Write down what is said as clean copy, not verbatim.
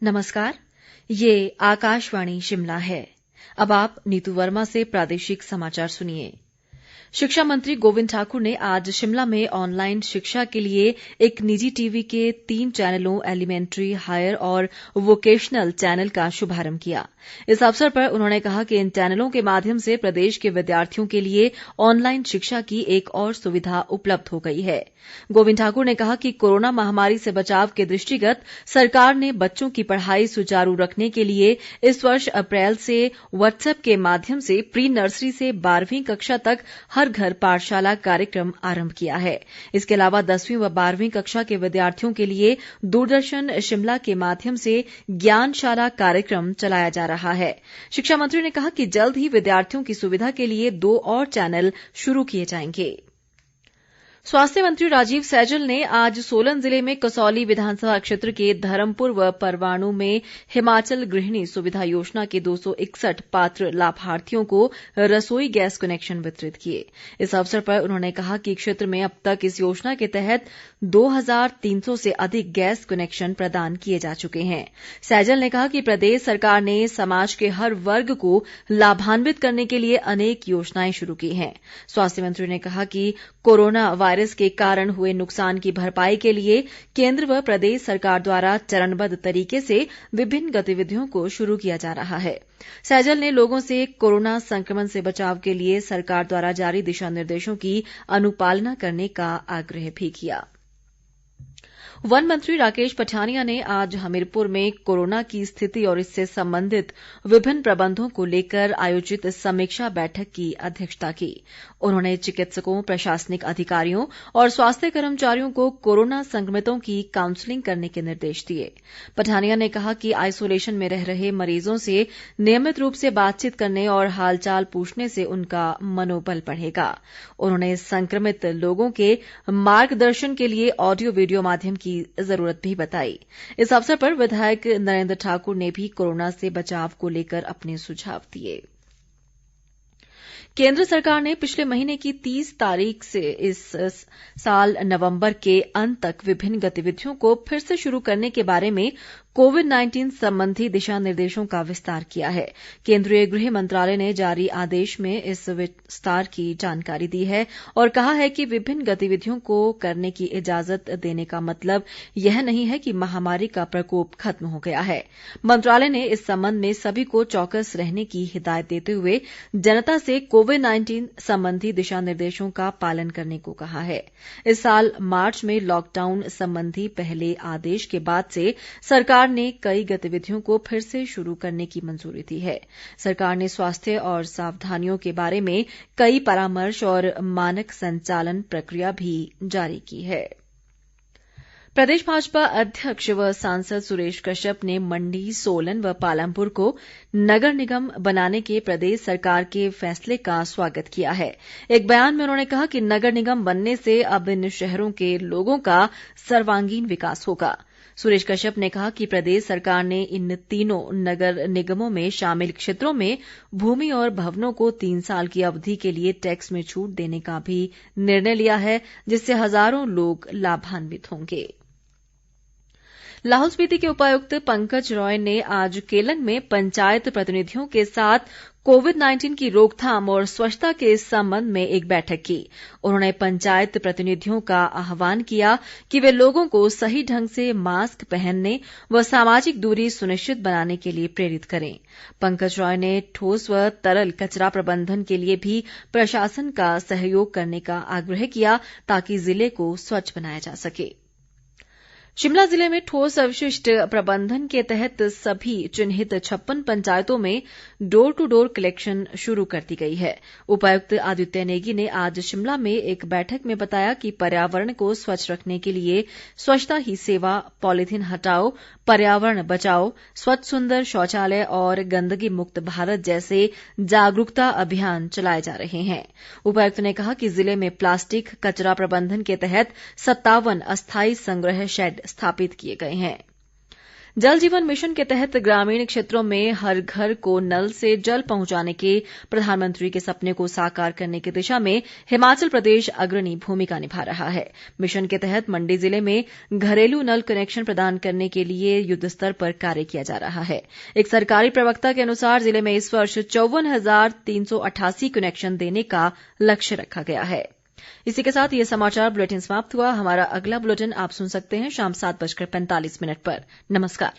नमस्कार, ये आकाशवाणी शिमला है। अब आप नीतू वर्मा से प्रादेशिक समाचार सुनिए। शिक्षा मंत्री गोविंद ठाकुर ने आज शिमला में ऑनलाइन शिक्षा के लिए एक निजी टीवी के 3 चैनलों एलिमेंट्री, हायर और वोकेशनल चैनल का शुभारंभ किया। इस अवसर पर उन्होंने कहा कि इन चैनलों के माध्यम से प्रदेश के विद्यार्थियों के लिए ऑनलाइन शिक्षा की एक और सुविधा उपलब्ध हो गई है। गोविंद ठाकुर ने कहा कि कोरोना महामारी से बचाव के दृष्टिगत सरकार ने बच्चों की पढ़ाई सुचारू रखने के लिए इस वर्ष अप्रैल से व्हाट्सएप के माध्यम से प्री नर्सरी से 12वीं कक्षा तक हर घर पाठशाला कार्यक्रम आरंभ किया है। इसके अलावा 10वीं व 12वीं कक्षा के विद्यार्थियों के लिए दूरदर्शन शिमला के माध्यम से ज्ञानशाला कार्यक्रम चलाया जा रहा है। शिक्षा मंत्री ने कहा कि जल्द ही विद्यार्थियों की सुविधा के लिए 2 और चैनल शुरू किए जाएंगे। स्वास्थ्य मंत्री राजीव सैजल ने आज सोलन जिले में कसौली विधानसभा क्षेत्र के धर्मपुर व परवाणू में हिमाचल गृहिणी सुविधा योजना के 261 पात्र लाभार्थियों को रसोई गैस कनेक्शन वितरित किए। इस अवसर पर उन्होंने कहा कि क्षेत्र में अब तक इस योजना के तहत 2300 से अधिक गैस कनेक्शन प्रदान किए जा चुके हैं। सैजल ने कहा कि प्रदेश सरकार ने समाज के हर वर्ग को लाभान्वित करने के लिए अनेक योजनाएं शुरू की हैं। स्वास्थ्य मंत्री ने कहा कि कोरोना वायरस के कारण हुए नुकसान की भरपाई के लिए केंद्र व प्रदेश सरकार द्वारा चरणबद्ध तरीके से विभिन्न गतिविधियों को शुरू किया जा रहा है। सैजल ने लोगों से कोरोना संक्रमण से बचाव के लिए सरकार द्वारा जारी दिशा निर्देशों की अनुपालना करने का आग्रह भी किया। वन मंत्री राकेश पठानिया ने आज हमीरपुर में कोरोना की स्थिति और इससे संबंधित विभिन्न प्रबंधों को लेकर आयोजित समीक्षा बैठक की अध्यक्षता की। उन्होंने चिकित्सकों, प्रशासनिक अधिकारियों और स्वास्थ्य कर्मचारियों को कोरोना संक्रमितों की काउंसलिंग करने के निर्देश दिए। पठानिया ने कहा कि आइसोलेशन में रह रहे मरीजों से नियमित रूप से बातचीत करने और हालचाल पूछने से उनका मनोबल बढ़ेगा। उन्होंने संक्रमित लोगों के मार्गदर्शन के लिए ऑडियो वीडियो माध्यम की जरूरत भी बताई। इस अवसर पर विधायक नरेंद्र ठाकुर ने भी कोरोना से बचाव को लेकर अपने सुझाव दिए। केंद्र सरकार ने पिछले महीने की 30 तारीख से इस साल नवंबर के अंत तक विभिन्न गतिविधियों को फिर से शुरू करने के बारे में कोविड-19 संबंधी दिशा निर्देशों का विस्तार किया है। केंद्रीय गृह मंत्रालय ने जारी आदेश में इस विस्तार की जानकारी दी है और कहा है कि विभिन्न गतिविधियों को करने की इजाजत देने का मतलब यह नहीं है कि महामारी का प्रकोप खत्म हो गया है। मंत्रालय ने इस संबंध में सभी को चौकस रहने की हिदायत देते हुए जनता से कोविड-19 संबंधी दिशा निर्देशों का पालन करने को कहा है। इस साल मार्च में लॉकडाउन संबंधी पहले आदेश के बाद से सरकार ने कई गतिविधियों को फिर से शुरू करने की मंजूरी दी है। सरकार ने स्वास्थ्य और सावधानियों के बारे में कई परामर्श और मानक संचालन प्रक्रिया भी जारी की है। प्रदेश भाजपा अध्यक्ष व सांसद सुरेश कश्यप ने मंडी, सोलन व पालमपुर को नगर निगम बनाने के प्रदेश सरकार के फैसले का स्वागत किया है। एक बयान में उन्होंने कहा कि नगर निगम बनने से अब इन शहरों के लोगों का सर्वांगीण विकास होगा। सुरेश कश्यप ने कहा कि प्रदेश सरकार ने इन तीनों नगर निगमों में शामिल क्षेत्रों में भूमि और भवनों को 3 साल की अवधि के लिए टैक्स में छूट देने का भी निर्णय लिया है, जिससे हजारों लोग लाभान्वित होंगे। लाहौल स्पीति के उपायुक्त पंकज रॉय ने आज केलंग में पंचायत प्रतिनिधियों के साथ कोविड-19 की रोकथाम और स्वच्छता के संबंध में एक बैठक की। उन्होंने पंचायत प्रतिनिधियों का आह्वान किया कि वे लोगों को सही ढंग से मास्क पहनने व सामाजिक दूरी सुनिश्चित बनाने के लिए प्रेरित करें। पंकज रॉय ने ठोस व तरल कचरा प्रबंधन के लिए भी प्रशासन का सहयोग करने का आग्रह किया ताकि जिले को स्वच्छ बनाया जा सके। शिमला जिले में ठोस अवशिष्ट प्रबंधन के तहत सभी चिन्हित 56 पंचायतों में डोर टू डोर कलेक्शन शुरू कर दी गई है। उपायुक्त आदित्य नेगी ने आज शिमला में एक बैठक में बताया कि पर्यावरण को स्वच्छ रखने के लिए स्वच्छता ही सेवा, पॉलीथीन हटाओ, पर्यावरण बचाओ, स्वच्छ सुंदर शौचालय और गंदगी मुक्त भारत जैसे जागरूकता अभियान चलाए जा रहे हैं। उपायुक्त ने कहा कि जिले में प्लास्टिक कचरा प्रबंधन के तहत 57 अस्थायी संग्रह शेड स्थापित किए गए हैं। जल जीवन मिशन के तहत ग्रामीण क्षेत्रों में हर घर को नल से जल पहुंचाने के प्रधानमंत्री के सपने को साकार करने की दिशा में हिमाचल प्रदेश अग्रणी भूमिका निभा रहा है। मिशन के तहत मंडी जिले में घरेलू नल कनेक्शन प्रदान करने के लिए युद्धस्तर पर कार्य किया जा रहा है। एक सरकारी प्रवक्ता के अनुसार जिले में इस वर्ष 54,388 कनेक्शन देने का लक्ष्य रखा गया है। इसी के साथ ये समाचार बुलेटिन समाप्त हुआ। हमारा अगला बुलेटिन आप सुन सकते हैं शाम 7:45 पर। नमस्कार।